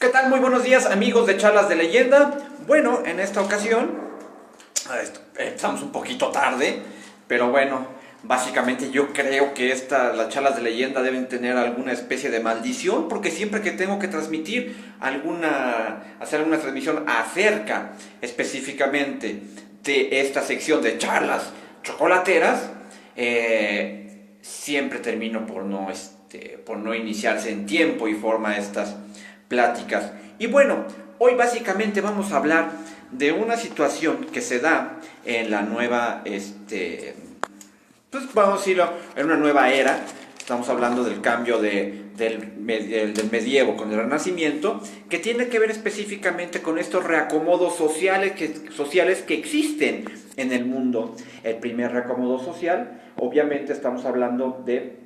¿Qué tal? Muy buenos días, amigos de Charlas de Leyenda. Bueno, en esta ocasión estamos un poquito tarde, pero bueno, básicamente yo creo que las charlas de leyenda deben tener alguna especie de maldición, porque siempre que tengo que transmitir hacer alguna transmisión acerca específicamente de esta sección de charlas chocolateras, siempre termino por no iniciarse en tiempo y forma estas pláticas. Y bueno, hoy básicamente vamos a hablar de una situación que se da en la nueva, pues vamos a decirlo, en una nueva era. Estamos hablando del cambio del medievo con el Renacimiento, que tiene que ver específicamente con estos reacomodos sociales que existen en el mundo. El primer reacomodo social, obviamente estamos hablando de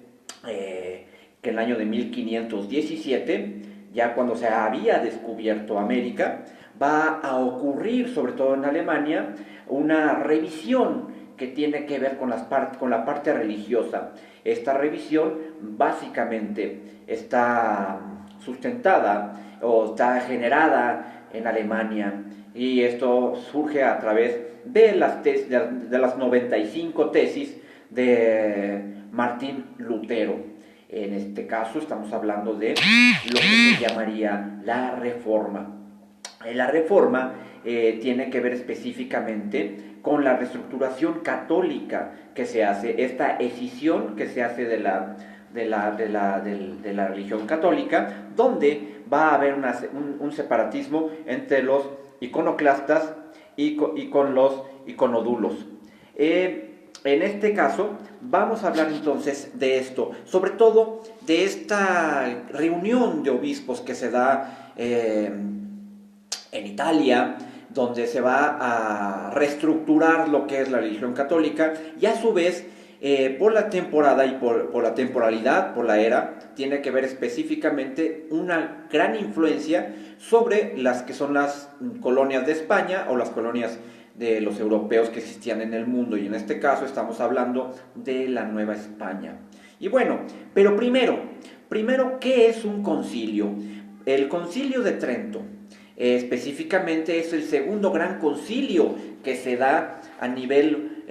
que en el año de 1517, ya cuando se había descubierto América, va a ocurrir, sobre todo en Alemania, una revisión que tiene que ver con la parte religiosa. Esta revisión básicamente está sustentada o está generada en Alemania, y esto surge a través de las 95 tesis de Martín Lutero. En este caso estamos hablando de lo que se llamaría la Reforma. La Reforma tiene que ver específicamente con la reestructuración católica que se hace, esta escisión que se hace de la religión católica, donde va a haber un separatismo entre los iconoclastas y con los iconodulos. En este caso vamos a hablar entonces de esto, sobre todo de esta reunión de obispos que se da en Italia, donde se va a reestructurar lo que es la religión católica, y a su vez por la temporada y por la temporalidad, por la era, tiene que ver específicamente una gran influencia sobre las que son las colonias de España o las colonias de los europeos que existían en el mundo, y en este caso estamos hablando de la Nueva España. Y bueno, pero primero, ¿qué es un concilio? El Concilio de Trento específicamente es el segundo gran concilio que se da a nivel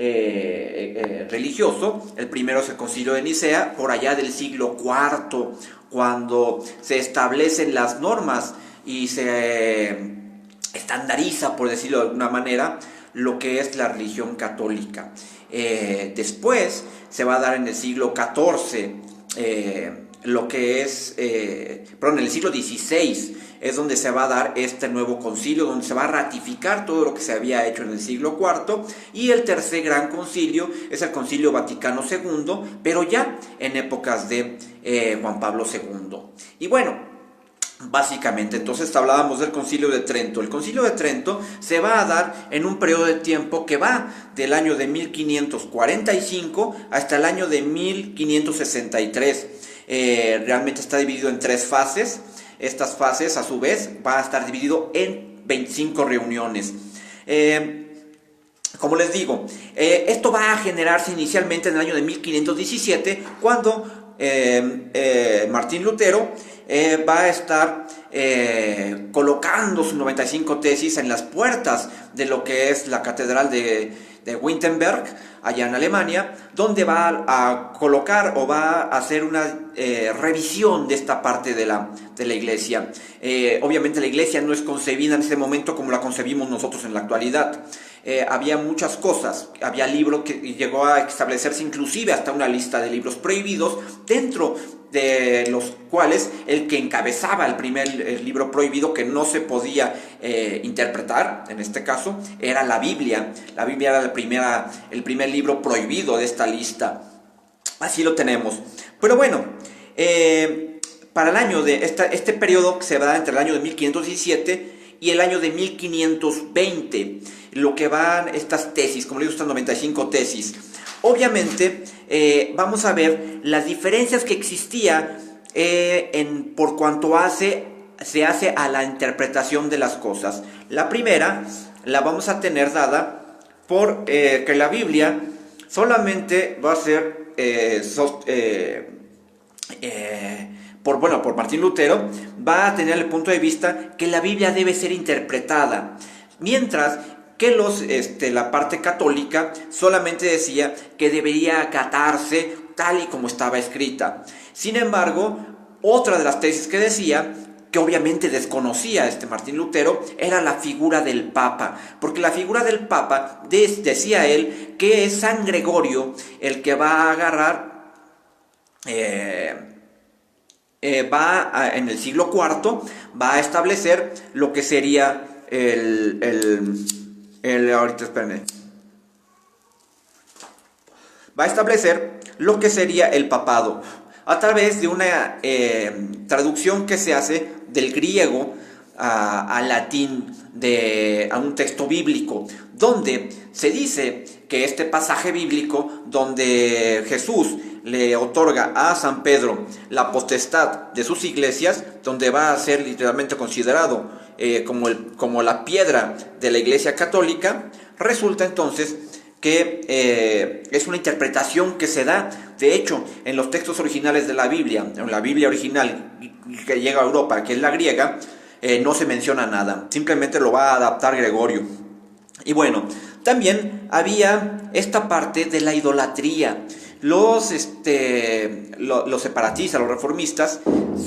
religioso. El primero es el Concilio de Nicea, por allá del siglo IV, cuando se establecen las normas y se estandariza, por decirlo de alguna manera, lo que es la religión católica. Después se va a dar en el siglo XIV, lo que es, en el siglo XVI es donde se va a dar este nuevo concilio, donde se va a ratificar todo lo que se había hecho en el siglo IV, y el tercer gran concilio es el Concilio Vaticano II, pero ya en épocas de Juan Pablo II. Y bueno, básicamente, entonces hablábamos del Concilio de Trento. El Concilio de Trento se va a dar en un periodo de tiempo que va del año de 1545 hasta el año de 1563. Realmente está dividido en 3 fases. Estas fases, a su vez, va a estar dividido en 25 reuniones. Como les digo, esto va a generarse inicialmente en el año de 1517, cuando Martín Lutero va a estar colocando sus 95 tesis en las puertas de lo que es la catedral de Wittenberg, allá en Alemania, donde va a colocar o va a hacer una revisión de esta parte de la iglesia. Obviamente la iglesia no es concebida en ese momento como la concebimos nosotros en la actualidad. Había muchas cosas, había libros que llegó a establecerse inclusive hasta una lista de libros prohibidos, dentro de los cuales el que encabezaba el libro prohibido que no se podía interpretar, en este caso, era la Biblia. La Biblia era el primer libro prohibido de esta lista. Así lo tenemos. Pero bueno, para el año de este periodo que se va entre el año de 1517 y el año de 1520, lo que van estas tesis, como les digo, estas 95 tesis. Obviamente vamos a ver las diferencias que existía por cuanto se hace a la interpretación de las cosas. La primera la vamos a tener dada por que la Biblia solamente va a ser por Martín Lutero, va a tener el punto de vista que la Biblia debe ser interpretada, mientras que la parte católica solamente decía que debería acatarse tal y como estaba escrita. Sin embargo, otra de las tesis que decía, que obviamente desconocía Martín Lutero, era la figura del Papa, porque la figura del Papa, decía él, que es San Gregorio el que va a agarrar, en el siglo IV, va a establecer lo que sería ahorita espérenme, va a establecer lo que sería el papado, a través de una traducción que se hace del griego al latín, a un texto bíblico, donde se dice que este pasaje bíblico, donde Jesús le otorga a San Pedro la potestad de sus iglesias, donde va a ser literalmente considerado como la piedra de la Iglesia católica, resulta entonces que es una interpretación que se da, de hecho, en los textos originales de la Biblia, en la Biblia original que llega a Europa, que es la griega, no se menciona nada, simplemente lo va a adaptar Gregorio. Y también había esta parte de la idolatría. Los separatistas, los reformistas,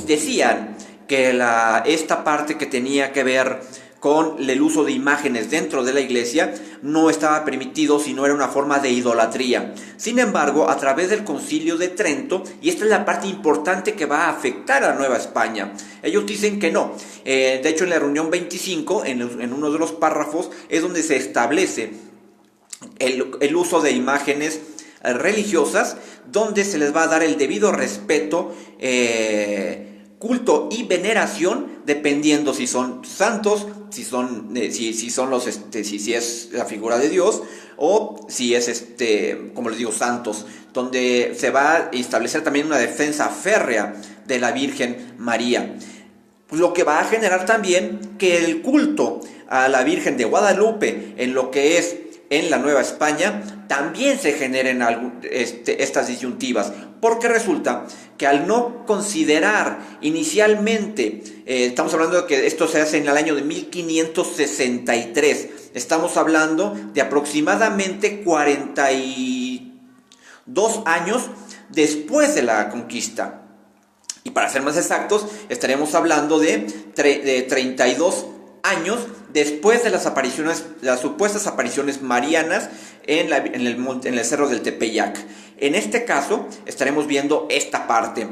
decían que esta parte que tenía que ver con el uso de imágenes dentro de la iglesia no estaba permitido, sino era una forma de idolatría. Sin embargo, a través del Concilio de Trento, y esta es la parte importante que va a afectar a Nueva España, ellos dicen que no. De hecho, en la reunión 25, en uno de los párrafos, es donde se establece el uso de imágenes religiosas, donde se les va a dar el debido respeto, culto y veneración, dependiendo si son santos, si es la figura de Dios, o si es como les digo, santos, donde se va a establecer también una defensa férrea de la Virgen María, lo que va a generar también que el culto a la Virgen de Guadalupe, en lo que es en la Nueva España, también se generen estas disyuntivas, porque resulta que al no considerar inicialmente, estamos hablando de que esto se hace en el año de 1563, estamos hablando de aproximadamente 42 años después de la conquista, y para ser más exactos, estaremos hablando de 32 años después de las supuestas apariciones marianas en el cerro del Tepeyac. En este caso estaremos viendo esta parte,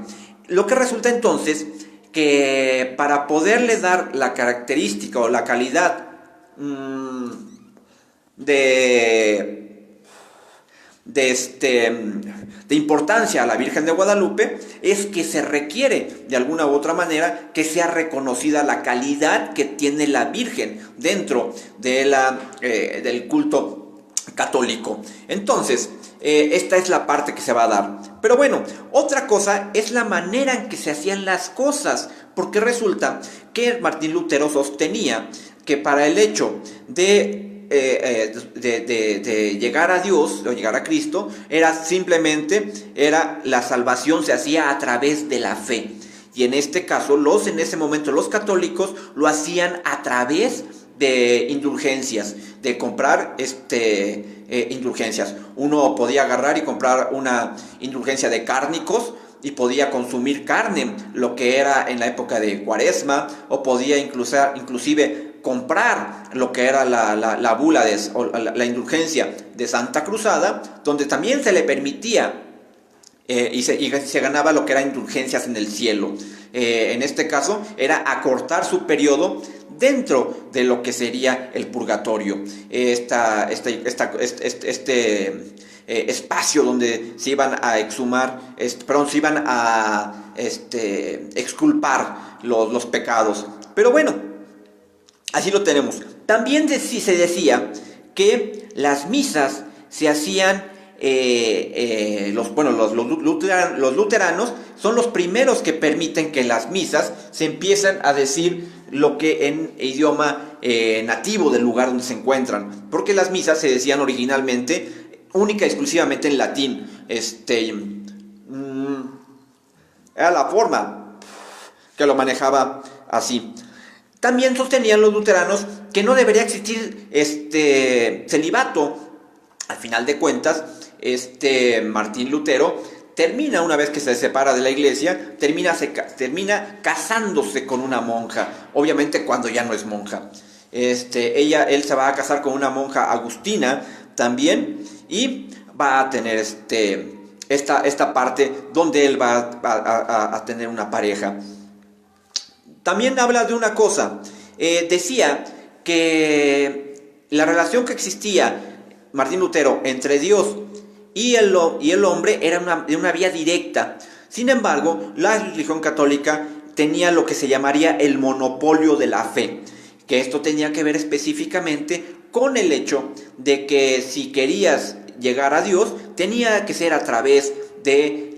lo que resulta entonces que para poderle dar la característica o la calidad de importancia a la Virgen de Guadalupe, es que se requiere de alguna u otra manera que sea reconocida la calidad que tiene la Virgen dentro del culto católico. Entonces, esta es la parte que se va a dar. Pero otra cosa es la manera en que se hacían las cosas, porque resulta que Martín Lutero sostenía que para el hecho de llegar a Dios o llegar a Cristo, la salvación se hacía a través de la fe. Y en este caso, en ese momento los católicos lo hacían a través de indulgencias, de comprar indulgencias. Uno podía agarrar y comprar una indulgencia de cárnicos y podía consumir carne, lo que era en la época de Cuaresma, o podía inclusive comprar lo que era la bula o la indulgencia de Santa Cruzada, donde también se le permitía y se ganaba lo que eran indulgencias en el cielo. En este caso era acortar su periodo dentro de lo que sería el purgatorio, espacio donde se iban a exculpar los pecados. Pero así lo tenemos. También se decía que las misas se hacían, los luteranos son los primeros que permiten que las misas se empiezan a decir lo que en idioma nativo del lugar donde se encuentran, porque las misas se decían originalmente única y exclusivamente en latín. Era la forma que lo manejaba así. También sostenían los luteranos que no debería existir celibato. Al final de cuentas, Martín Lutero termina, una vez que se separa de la iglesia, termina casándose con una monja, obviamente cuando ya no es monja. Él se va a casar con una monja agustina también, y va a tener esta parte donde él va a tener una pareja. También habla de una cosa, decía que la relación que existía Martín Lutero entre Dios y el hombre era una vía directa. Sin embargo, la religión católica tenía lo que se llamaría el monopolio de la fe, que esto tenía que ver específicamente con el hecho de que si querías llegar a Dios, tenía que ser a través de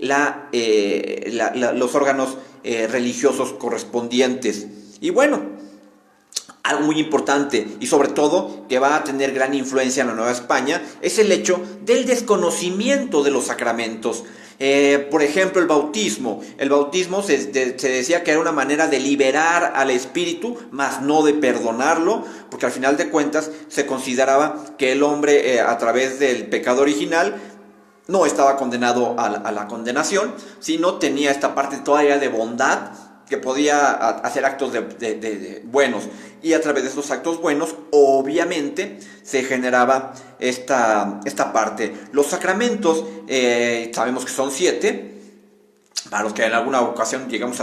los órganos religiosos correspondientes. Y bueno, algo muy importante y sobre todo que va a tener gran influencia en la Nueva España es el hecho del desconocimiento de los sacramentos. Por ejemplo, el bautismo. El bautismo se decía que era una manera de liberar al espíritu, más no de perdonarlo, porque al final de cuentas se consideraba que el hombre a través del pecado original no estaba condenado a la condenación, sino tenía esta parte todavía de bondad, que podía hacer actos de buenos, y a través de esos actos buenos obviamente se generaba esta parte. Los sacramentos sabemos que son 7, para los que en alguna ocasión llegamos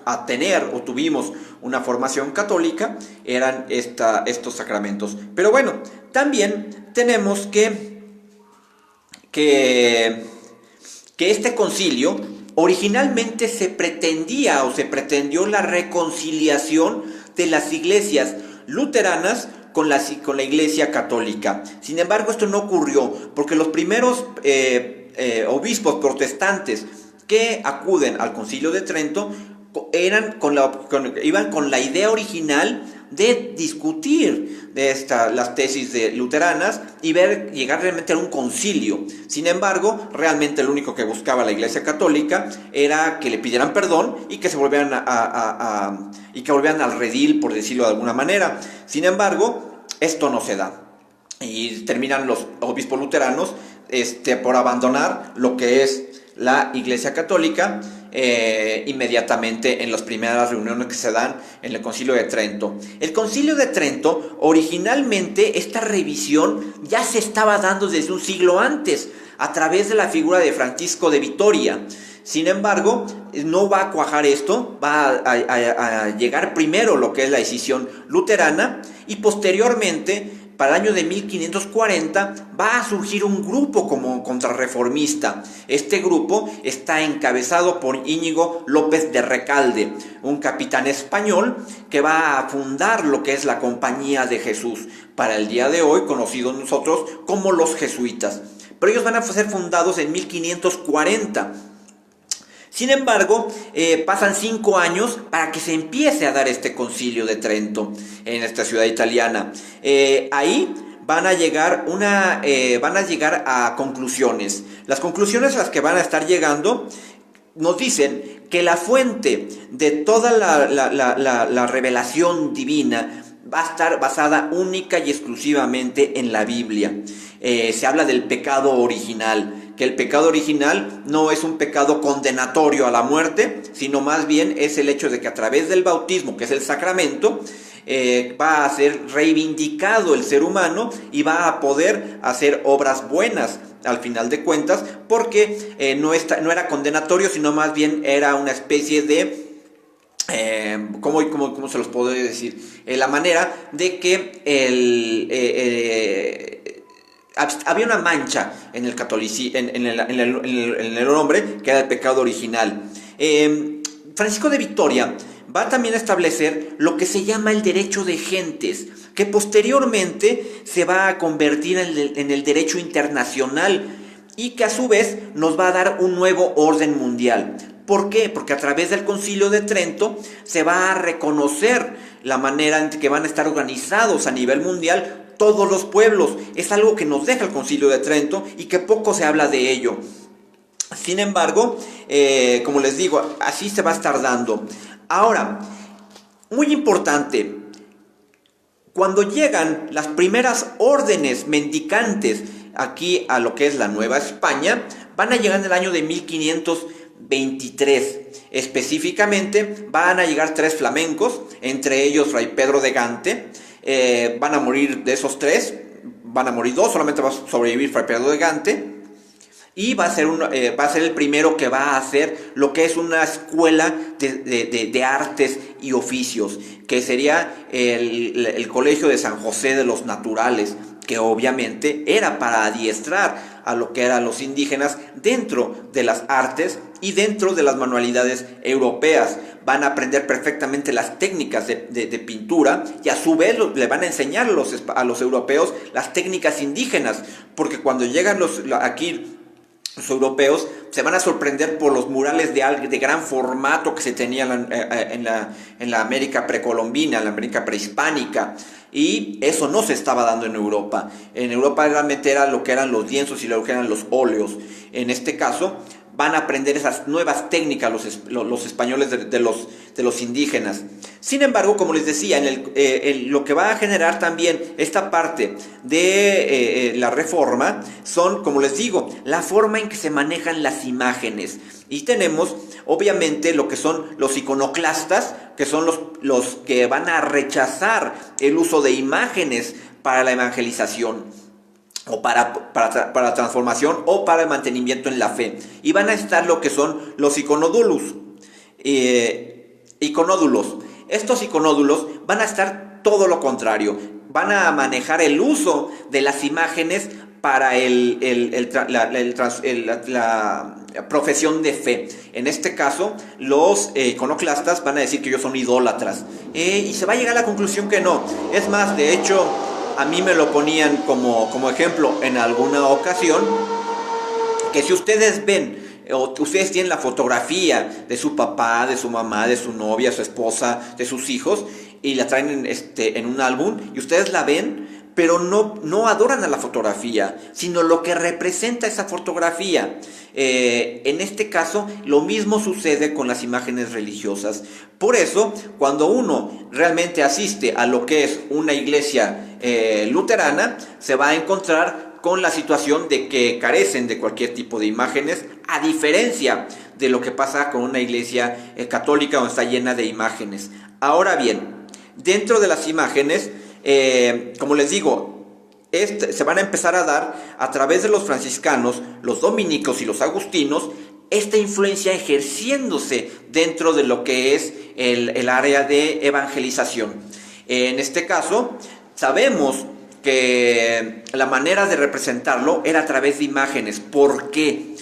a tener o tuvimos una formación católica, eran estos sacramentos. Pero bueno, también tenemos que este concilio originalmente se pretendió la reconciliación de las iglesias luteranas con la iglesia católica. Sin embargo, esto no ocurrió porque los primeros obispos protestantes que acuden al Concilio de Trento iban con la idea original de discutir las tesis luteranas y llegar realmente a un concilio. Sin embargo, realmente lo único que buscaba la Iglesia Católica era que le pidieran perdón y que se volvieran volvieran al redil, por decirlo de alguna manera. Sin embargo, esto no se da y terminan los obispos luteranos por abandonar lo que es la Iglesia Católica inmediatamente en las primeras reuniones que se dan en el Concilio de Trento. El Concilio de Trento, originalmente, esta revisión ya se estaba dando desde un siglo antes, a través de la figura de Francisco de Vitoria. Sin embargo, no va a cuajar esto, va a llegar primero lo que es la decisión luterana, y posteriormente, para el año de 1540, va a surgir un grupo como contrarreformista. Este grupo está encabezado por Íñigo López de Recalde, un capitán español que va a fundar lo que es la Compañía de Jesús, para el día de hoy conocidos nosotros como los jesuitas. Pero ellos van a ser fundados en 1540. Sin embargo, pasan 5 años para que se empiece a dar este Concilio de Trento en esta ciudad italiana. Ahí van a llegar a conclusiones. Las conclusiones a las que van a estar llegando nos dicen que la fuente de toda la revelación divina va a estar basada única y exclusivamente en la Biblia. Se habla del pecado original, que el pecado original no es un pecado condenatorio a la muerte, sino más bien es el hecho de que a través del bautismo, que es el sacramento, va a ser reivindicado el ser humano y va a poder hacer obras buenas al final de cuentas, porque no era condenatorio, sino más bien era una especie de ¿cómo se los puedo decir? La manera de que había una mancha en el catolicismo, en el hombre, que era el pecado original. Francisco de Vitoria va también a establecer lo que se llama el derecho de gentes, que posteriormente se va a convertir en el derecho internacional y que a su vez nos va a dar un nuevo orden mundial. ¿Por qué? Porque a través del Concilio de Trento se va a reconocer la manera en que van a estar organizados a nivel mundial todos los pueblos. Es algo que nos deja el Concilio de Trento y que poco se habla de ello. Sin embargo, como les digo, así se va a estar dando. Ahora, muy importante, cuando llegan las primeras órdenes mendicantes aquí a lo que es la Nueva España, van a llegar en el año de 1523. Específicamente van a llegar 3 flamencos, entre ellos Fray Pedro de Gante. Van a morir de esos 3, van a morir 2, solamente va a sobrevivir Fray Pedro de Gante. Y va a ser el primero que va a hacer lo que es una escuela de artes y oficios, que sería el Colegio de San José de los Naturales, que obviamente era para adiestrar a lo que eran los indígenas dentro de las artes y dentro de las manualidades europeas. Van a aprender perfectamente las técnicas de pintura, y a su vez le van a enseñar a los europeos las técnicas indígenas, porque cuando llegan aquí los europeos se van a sorprender por los murales de gran formato que se tenían en la América precolombina, en la América prehispánica, y eso no se estaba dando en Europa. En Europa realmente era lo que eran los lienzos y lo que eran los óleos. En este caso van a aprender esas nuevas técnicas los españoles de los indígenas. Sin embargo, como les decía, lo que va a generar también esta parte de la Reforma son, como les digo, la forma en que se manejan las imágenes. Y tenemos, obviamente, lo que son los iconoclastas, que son los que van a rechazar el uso de imágenes para la evangelización, o para transformación, o para el mantenimiento en la fe. Y van a estar lo que son los iconódulos. Estos iconódulos van a estar todo lo contrario. Van a manejar el uso de las imágenes para la profesión de fe. En este caso, los iconoclastas van a decir que ellos son idólatras. Y se va a llegar a la conclusión que no. Es más, de hecho, a mí me lo ponían como ejemplo en alguna ocasión, que si ustedes ven o ustedes tienen la fotografía de su papá, de su mamá, de su novia, su esposa, de sus hijos, y la traen en un álbum, y ustedes la ven, pero no adoran a la fotografía, sino lo que representa esa fotografía. En este caso, lo mismo sucede con las imágenes religiosas. Por eso, cuando uno realmente asiste a lo que es una iglesia luterana, se va a encontrar con la situación de que carecen de cualquier tipo de imágenes, a diferencia de lo que pasa con una iglesia católica, donde está llena de imágenes. Ahora bien, dentro de las imágenes, como les digo, se van a empezar a dar a través de los franciscanos, los dominicos y los agustinos, esta influencia ejerciéndose dentro de lo que es el área de evangelización. En este caso, sabemos que la manera de representarlo era a través de imágenes. ¿Por qué?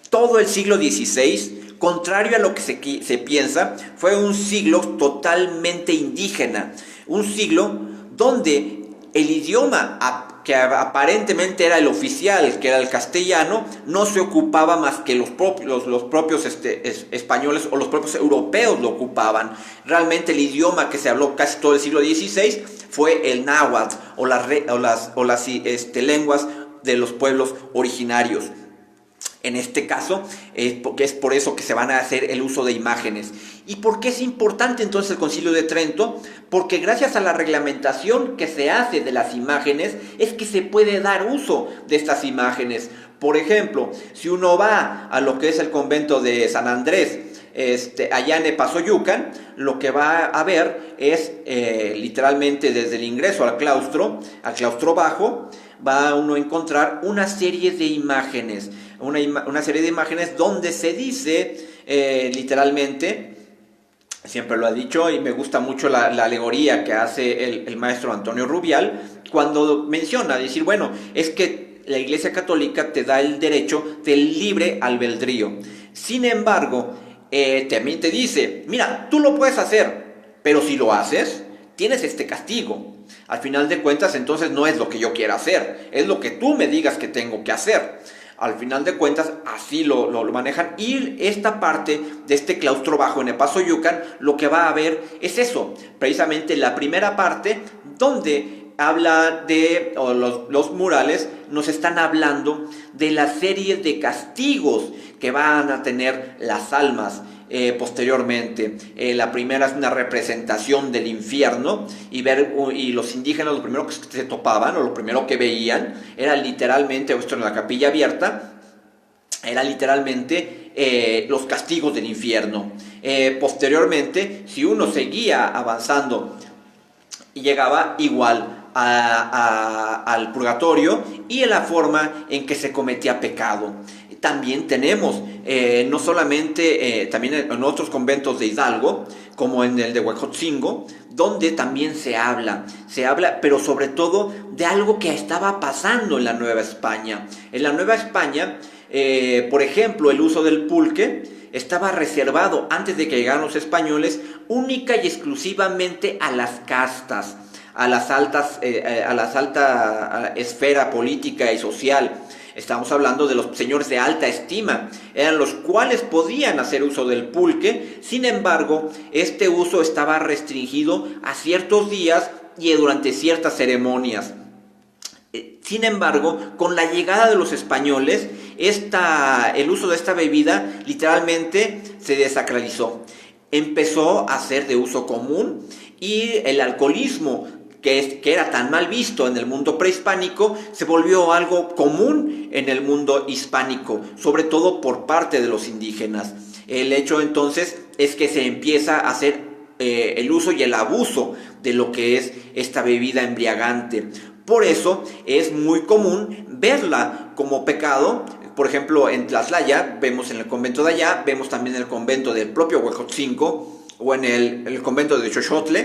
Todo el siglo XVI, contrario a lo que se piensa, fue un siglo totalmente indígena, un siglo donde el idioma que aparentemente era el oficial, que era el castellano, no se ocupaba más que los propios españoles o los propios europeos lo ocupaban. Realmente el idioma que se habló casi todo el siglo XVI fue el náhuatl o las lenguas de los pueblos originarios. En este caso, porque es por eso que se van a hacer el uso de imágenes. ¿Y por qué es importante entonces el Concilio de Trento? Porque gracias a la reglamentación que se hace de las imágenes, es que se puede dar uso de estas imágenes. Por ejemplo, si uno va a lo que es el convento de San Andrés, allá en Epazoyucan, lo que va a ver es literalmente desde el ingreso al claustro bajo, va uno a encontrar una serie de imágenes, una serie de imágenes donde se dice literalmente, siempre lo ha dicho y me gusta mucho la alegoría que hace el maestro Antonio Rubial, cuando menciona, decir, bueno, es que la Iglesia Católica te da el derecho del libre albedrío. Sin embargo, también te dice, mira, tú lo puedes hacer, pero si lo haces, tienes este castigo. Al final de cuentas, entonces no es lo que yo quiera hacer, es lo que tú me digas que tengo que hacer. Al final de cuentas, así lo manejan. Y esta parte de este claustro bajo en Epazoyucan, lo que va a haber es eso, precisamente la primera parte donde habla de, o los murales nos están hablando de la serie de castigos que van a tener las almas posteriormente. La primera es una representación del infierno, y los indígenas lo primero que se topaban, o lo primero que veían, era literalmente, esto en la capilla abierta, era literalmente los castigos del infierno. Posteriormente, si uno seguía avanzando y llegaba igual al purgatorio y en la forma en que se cometía pecado. También tenemos, no solamente, también en otros conventos de Hidalgo, como en el de Huejotzingo, donde también se habla, pero sobre todo de algo que estaba pasando en la Nueva España. En la Nueva España, por ejemplo, el uso del pulque estaba reservado, antes de que llegaran los españoles, única y exclusivamente a las castas, a la alta esfera política y social. Estamos hablando de los señores de alta estima, eran los cuales podían hacer uso del pulque. Sin embargo, este uso estaba restringido a ciertos días y durante ciertas ceremonias. Sin embargo, con la llegada de los españoles, el uso de esta bebida literalmente se desacralizó. Empezó a ser de uso común, y el alcoholismo, que era tan mal visto en el mundo prehispánico, se volvió algo común en el mundo hispánico, sobre todo por parte de los indígenas. El hecho entonces es que se empieza a hacer el uso y el abuso de lo que es esta bebida embriagante. Por eso es muy común verla como pecado. Por ejemplo, en Tlaxlaya, vemos en el convento de allá, vemos también en el convento del propio Huejotzingo, o en el convento de Xochotl,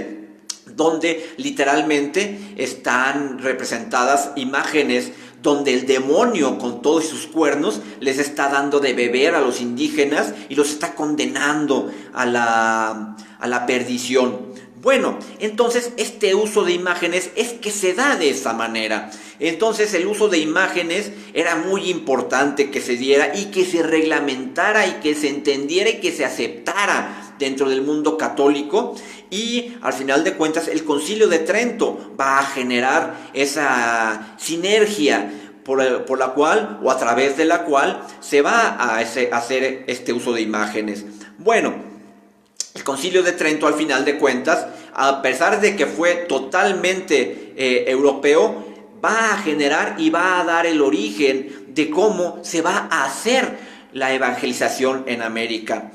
donde literalmente están representadas imágenes donde el demonio con todos sus cuernos les está dando de beber a los indígenas y los está condenando a la perdición. Bueno, entonces este uso de imágenes es que se da de esa manera. Entonces el uso de imágenes era muy importante que se diera y que se reglamentara y que se entendiera y que se aceptara dentro del mundo católico. Y al final de cuentas el Concilio de Trento va a generar esa sinergia por la cual, o a través de la cual, se va a hacer este uso de imágenes. Bueno, el Concilio de Trento, al final de cuentas, a pesar de que fue totalmente europeo, va a generar y va a dar el origen de cómo se va a hacer la evangelización en América.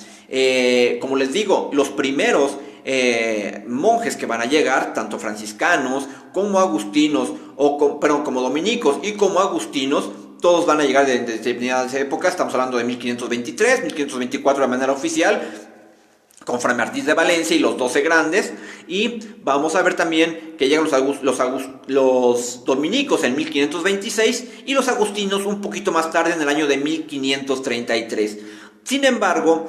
Como les digo, los primeros monjes que van a llegar, tanto franciscanos como agustinos, como dominicos y como agustinos, todos van a llegar de determinadas épocas. Estamos hablando de 1523, 1524 de manera oficial, con Fray Martín de Valencia y los 12 grandes. Y vamos a ver también que llegan los dominicos en 1526 y los agustinos un poquito más tarde, en el año de 1533. Sin embargo,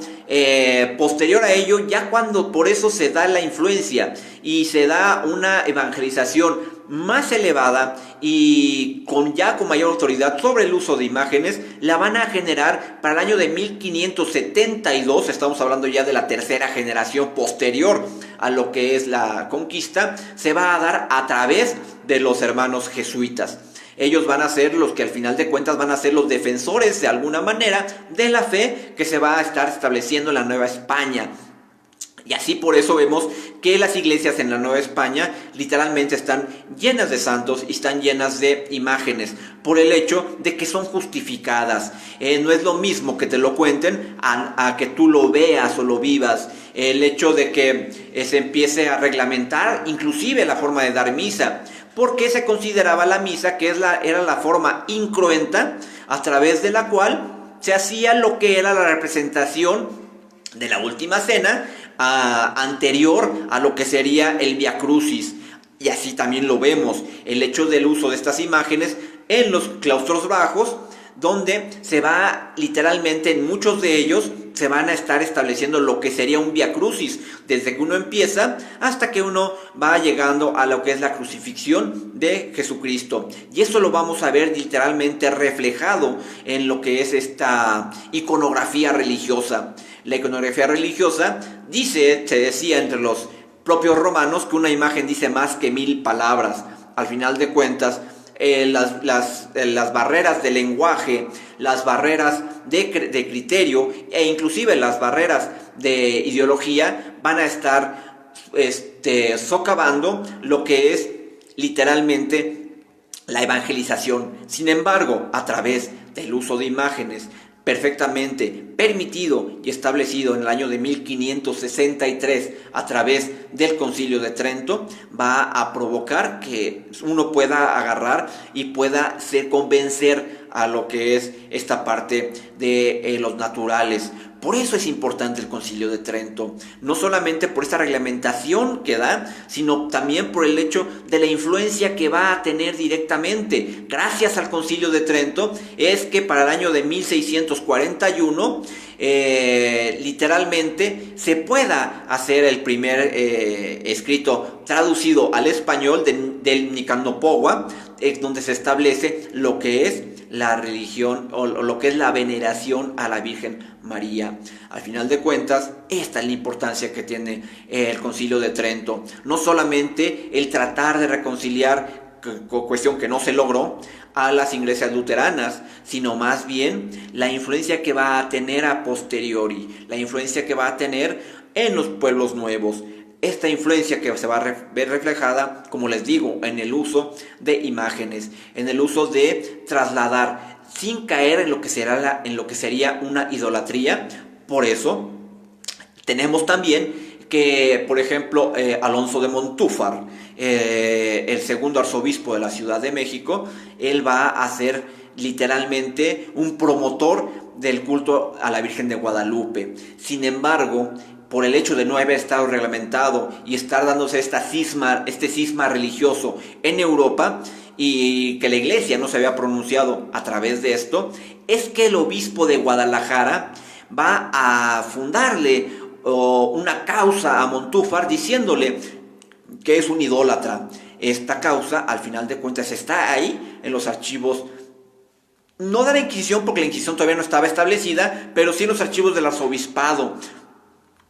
posterior a ello, ya cuando por eso se da la influencia y se da una evangelización más elevada y con mayor autoridad sobre el uso de imágenes, la van a generar para el año de 1572, estamos hablando ya de la tercera generación posterior a lo que es la conquista, se va a dar a través de los hermanos jesuitas. Ellos van a ser los que al final de cuentas van a ser los defensores de alguna manera de la fe que se va a estar estableciendo en la Nueva España. Y así por eso vemos que las iglesias en la Nueva España literalmente están llenas de santos y están llenas de imágenes, por el hecho de que son justificadas. No es lo mismo que te lo cuenten a que tú lo veas o lo vivas. El hecho de que se empiece a reglamentar inclusive la forma de dar misa, porque se consideraba la misa que era la forma incruenta a través de la cual se hacía lo que era la representación de la última cena anterior a lo que sería el Via Crucis. Y así también lo vemos, el hecho del uso de estas imágenes en los claustros bajos, donde se va literalmente, en muchos de ellos se van a estar estableciendo lo que sería un Via Crucis, desde que uno empieza hasta que uno va llegando a lo que es la crucifixión de Jesucristo. Y eso lo vamos a ver literalmente reflejado en lo que es esta iconografía religiosa. La iconografía religiosa se decía entre los propios romanos que una imagen dice más que 1000 palabras. al final de cuentas, las barreras de lenguaje, las barreras de criterio e inclusive las barreras de ideología van a estar socavando lo que es literalmente la evangelización. Sin embargo, a través del uso de imágenes perfectamente permitido y establecido en el año de 1563 a través del Concilio de Trento, va a provocar que uno pueda agarrar y pueda convencer a lo que es esta parte de los naturales. Por eso es importante el Concilio de Trento, no solamente por esta reglamentación que da, sino también por el hecho de la influencia que va a tener directamente. Gracias al Concilio de Trento es que para el año de 1641 literalmente se pueda hacer el primer escrito traducido al español del Nicanopogua, donde se establece lo que es la religión o lo que es la veneración a la Virgen María. Al final de cuentas, esta es la importancia que tiene el Concilio de Trento. No solamente el tratar de reconciliar, cuestión que no se logró, a las iglesias luteranas, sino más bien la influencia que va a tener a posteriori, la influencia que va a tener en los pueblos nuevos. Esta influencia que se va a ver reflejada, como les digo, en el uso de imágenes, en el uso de trasladar, sin caer en lo que sería una idolatría. Por eso tenemos también que, por ejemplo, Alonso de Montúfar, el segundo arzobispo de la Ciudad de México, él va a ser literalmente un promotor del culto a la Virgen de Guadalupe. Sin embargo, por el hecho de no haber estado reglamentado y estar dándose este cisma religioso en Europa, y que la iglesia no se había pronunciado a través de esto, es que el obispo de Guadalajara va a fundarle una causa a Montúfar diciéndole que es un idólatra. Esta causa, al final de cuentas, está ahí en los archivos, no de la Inquisición, porque la Inquisición todavía no estaba establecida, pero sí en los archivos del arzobispado,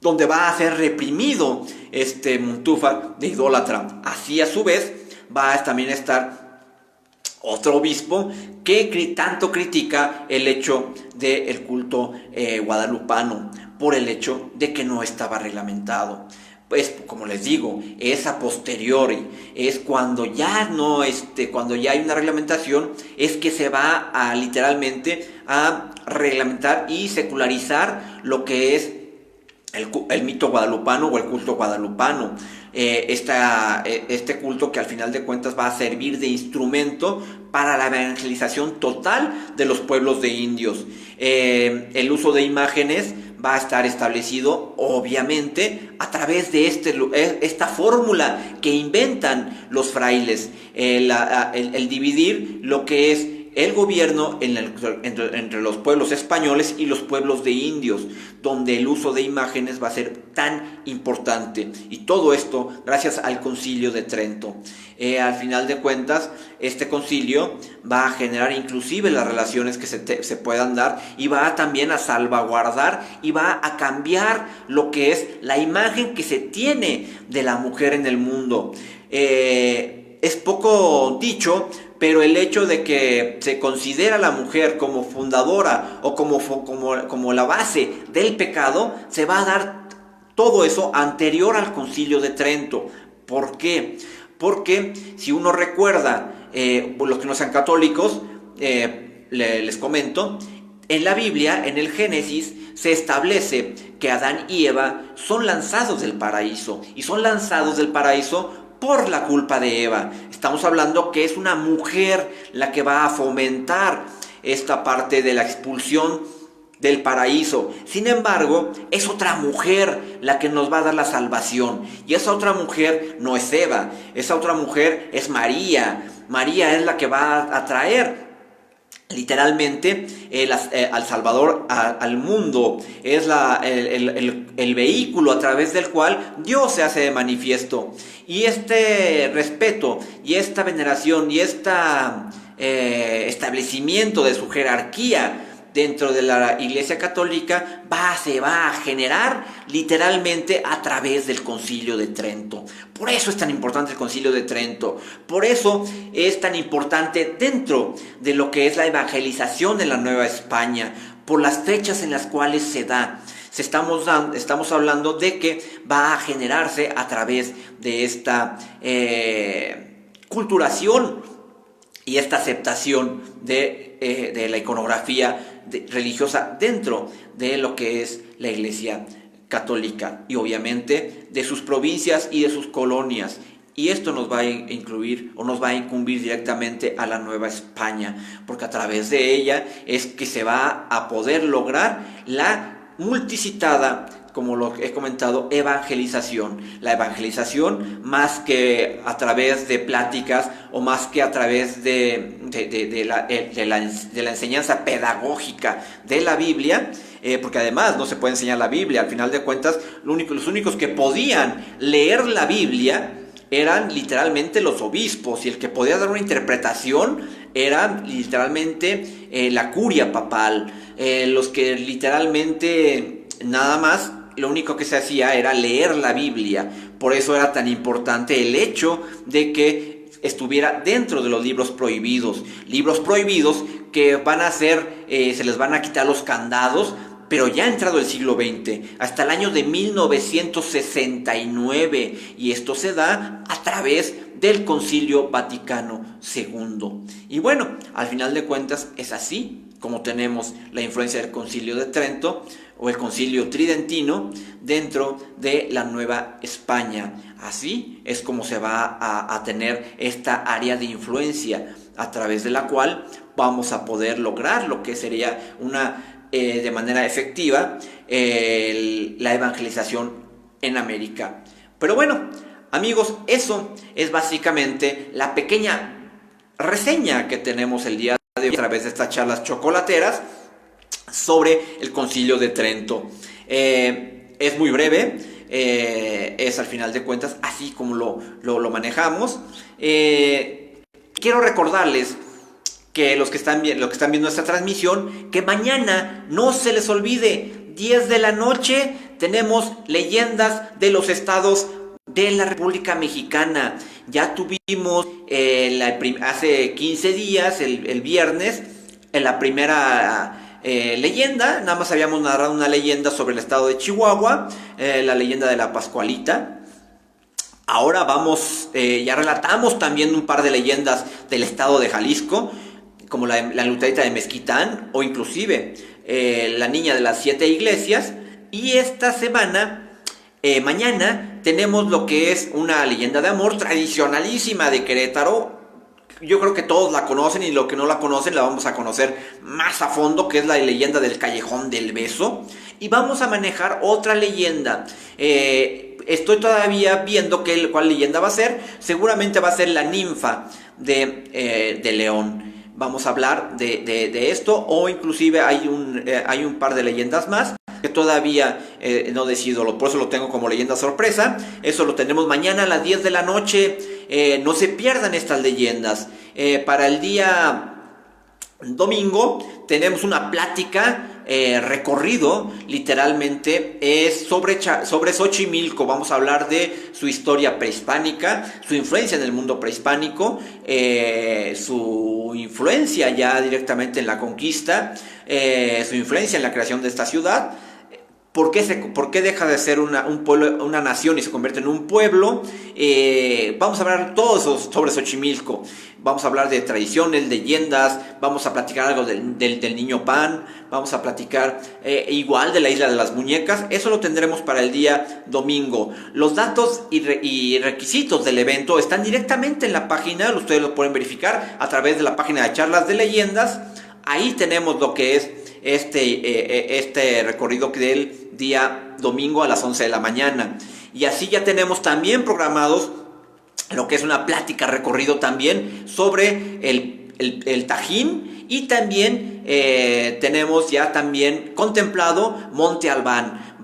donde va a ser reprimido Montúfar de idólatra. Así, a su vez, va a también estar otro obispo que tanto critica el hecho del culto guadalupano, por el hecho de que no estaba reglamentado. Pues, como les digo, es a posteriori, es cuando ya cuando ya hay una reglamentación, es que se va a literalmente a reglamentar y secularizar lo que es el mito guadalupano o el culto guadalupano. Este culto que al final de cuentas va a servir de instrumento para la evangelización total de los pueblos de indios. El uso de imágenes va a estar establecido obviamente a través de esta fórmula que inventan los frailes, el dividir lo que es el gobierno entre los pueblos españoles y los pueblos de indios, donde el uso de imágenes va a ser tan importante. Y todo esto gracias al Concilio de Trento. Al final de cuentas, este concilio va a generar inclusive las relaciones que se puedan dar, y va también a salvaguardar y va a cambiar lo que es la imagen que se tiene de la mujer en el mundo. Es poco dicho, pero el hecho de que se considera a la mujer como fundadora o como la base del pecado, se va a dar todo eso anterior al Concilio de Trento. ¿Por qué? Porque si uno recuerda, los que no sean católicos, les comento, en la Biblia, en el Génesis, se establece que Adán y Eva son lanzados del paraíso, y son lanzados del paraíso por la culpa de Eva. Estamos hablando que es una mujer la que va a fomentar esta parte de la expulsión del paraíso. Sin embargo, es otra mujer la que nos va a dar la salvación, y esa otra mujer no es Eva, esa otra mujer es María. María es la que va a traer literalmente al Salvador al mundo. Es el vehículo a través del cual Dios se hace de manifiesto. Y este respeto y esta veneración y este establecimiento de su jerarquía dentro de la Iglesia Católica se va a generar literalmente a través del Concilio de Trento. Por eso es tan importante el Concilio de Trento, por eso es tan importante dentro de lo que es la evangelización en la Nueva España, por las fechas en las cuales se da. Estamos hablando de que va a generarse a través de esta culturación y esta aceptación de la iconografía religiosa dentro de lo que es la Iglesia Católica y obviamente de sus provincias y de sus colonias. Y esto nos va a incluir o nos va a incumbir directamente a la Nueva España, porque a través de ella es que se va a poder lograr la multicitada, como lo he comentado, evangelización. La evangelización más que a través de pláticas o más que a través de la enseñanza pedagógica de la Biblia, porque además no se puede enseñar la Biblia. Al final de cuentas, los únicos que podían leer la Biblia eran literalmente los obispos, y el que podía dar una interpretación era literalmente la curia papal. Los que literalmente nada más, lo único que se hacía era leer la Biblia. Por eso era tan importante el hecho de que estuviera dentro de los libros prohibidos que van a ser, se les van a quitar los candados, pero ya ha entrado el siglo XX, hasta el año de 1969, y esto se da a través del Concilio Vaticano II. Y bueno, al final de cuentas es así como tenemos la influencia del Concilio de Trento o el Concilio Tridentino dentro de la Nueva España. Así es como se va a tener esta área de influencia a través de la cual vamos a poder lograr lo que sería de manera efectiva la evangelización en América. Pero bueno, amigos, eso es básicamente la pequeña reseña que tenemos el día de hoy a través de estas charlas chocolateras sobre el Concilio de Trento. Es muy breve, es al final de cuentas así como lo manejamos. Quiero recordarles que los que están viendo esta transmisión, que mañana no se les olvide, 10 de la noche, tenemos leyendas de los estados de la República Mexicana. Ya tuvimos hace 15 días, el viernes, en la primera leyenda. Nada más habíamos narrado una leyenda sobre el estado de Chihuahua, la leyenda de la Pascualita. Ahora ya relatamos también un par de leyendas del estado de Jalisco, como la Luterita de Mezquitán, o inclusive la Niña de las 7 Iglesias. Y esta semana, mañana, tenemos lo que es una leyenda de amor tradicionalísima de Querétaro. Yo creo que todos la conocen, y los que no la conocen la vamos a conocer más a fondo, que es la leyenda del Callejón del Beso. Y vamos a manejar otra leyenda. Estoy todavía viendo cuál leyenda va a ser. Seguramente va a ser la ninfa de León. Vamos a hablar de esto, o inclusive hay un par de leyendas más que todavía no decido, por eso lo tengo como leyenda sorpresa. Eso lo tenemos mañana a las 10 de la noche. No se pierdan estas leyendas. Para el día domingo tenemos una plática, recorrido, literalmente, es sobre Xochimilco. Vamos a hablar de su historia prehispánica, su influencia en el mundo prehispánico, su influencia ya directamente en la conquista, su influencia en la creación de esta ciudad. ¿Por qué deja de ser un pueblo, una nación, y se convierte en un pueblo? Vamos a hablar todo eso sobre Xochimilco. Vamos a hablar de tradiciones, leyendas. Vamos a platicar algo del niño Pan. Vamos a platicar igual de la Isla de las Muñecas. Eso lo tendremos para el día domingo. Los datos y requisitos del evento están directamente en la página. Ustedes lo pueden verificar a través de la página de charlas de leyendas. Ahí tenemos lo que es este recorrido del día domingo a las 11 de la mañana. Y así ya tenemos también programados lo que es una plática recorrido también sobre el Tajín, y también tenemos ya también contemplado Monte Albán.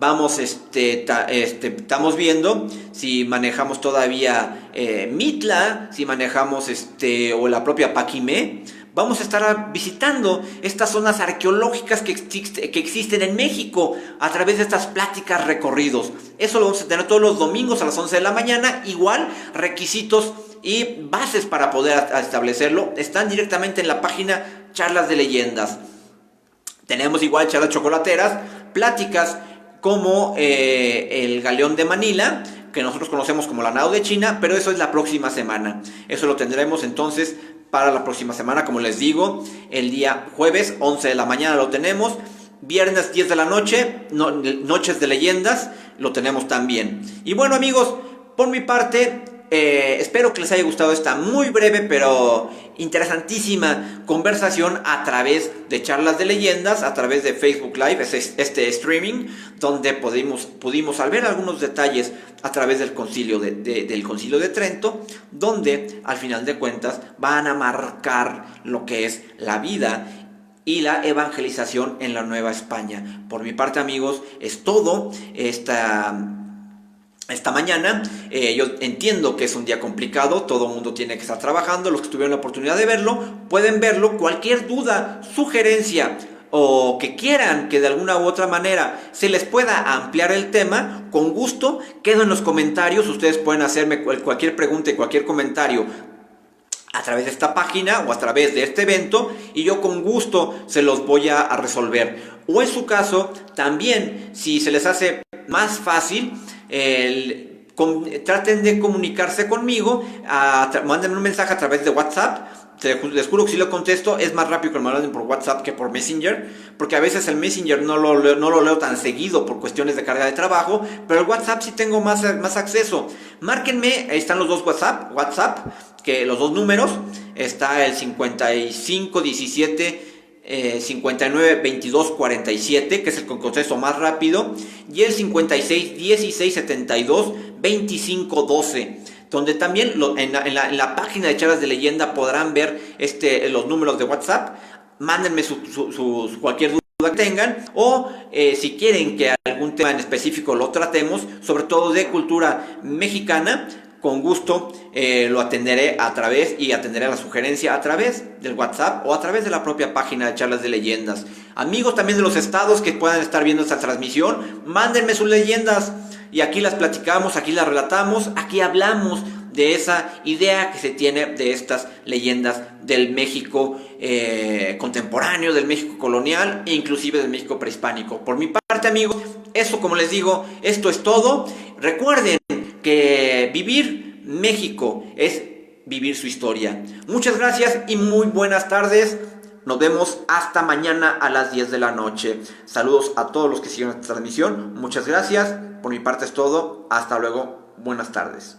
Estamos viendo si manejamos todavía Mitla, si manejamos o la propia Paquimé. vamos a estar visitando estas zonas arqueológicas que existen en México a través de estas pláticas recorridos. Eso lo vamos a tener todos los domingos a las 11 de la mañana. Igual, requisitos y bases para poder establecerlo están directamente en la página Charlas de Leyendas. Tenemos igual charlas chocolateras, pláticas como el Galeón de Manila, que nosotros conocemos como la Nao de China, pero eso es la próxima semana. Eso lo tendremos entonces para la próxima semana, como les digo, el día jueves 11 de la mañana lo tenemos, viernes 10 de la noche, Noches de Leyendas, lo tenemos también. Y bueno, amigos, por mi parte, espero que les haya gustado esta muy breve pero interesantísima conversación a través de Charlas de Leyendas, a través de Facebook Live, este streaming, donde pudimos ver algunos detalles a través del concilio del Concilio de Trento, donde al final de cuentas van a marcar lo que es la vida y la evangelización en la Nueva España. Por mi parte, amigos, es todo esta mañana. Yo entiendo que es un día complicado, todo el mundo tiene que estar trabajando. Los que tuvieron la oportunidad de verlo, pueden verlo. Cualquier duda, sugerencia o que quieran que de alguna u otra manera se les pueda ampliar el tema, con gusto, quedo en los comentarios. Ustedes pueden hacerme cualquier pregunta y cualquier comentario a través de esta página o a través de este evento, y yo con gusto se los voy a resolver. O en su caso, también, si se les hace más fácil, traten de comunicarse conmigo, mándenme un mensaje a través de WhatsApp. Les juro que si lo contesto, es más rápido que me lo manden por WhatsApp que por Messenger, porque a veces el Messenger no lo leo tan seguido por cuestiones de carga de trabajo, pero el WhatsApp sí tengo más acceso. Márquenme, ahí están los dos WhatsApp, que los dos números, está el 5517 59 22 47, que es el contesto más rápido, y el 56 16 72 25 12, donde también en la página de Charlas de Leyenda podrán ver los números de WhatsApp. Mándenme cualquier duda que tengan, o si quieren que algún tema en específico lo tratemos, sobre todo de cultura mexicana, con gusto lo atenderé atenderé la sugerencia a través del WhatsApp o a través de la propia página de Charlas de Leyendas. Amigos también de los estados que puedan estar viendo esta transmisión, mándenme sus leyendas y aquí las platicamos, aquí las relatamos, aquí hablamos de esa idea que se tiene de estas leyendas del México contemporáneo, del México colonial e inclusive del México prehispánico. Por mi parte, amigos, eso, como les digo, esto es todo. Recuerden que vivir México es vivir su historia. Muchas gracias y muy buenas tardes. Nos vemos hasta mañana a las 10 de la noche. Saludos a todos los que siguen esta transmisión. Muchas gracias. Por mi parte es todo. Hasta luego. Buenas tardes.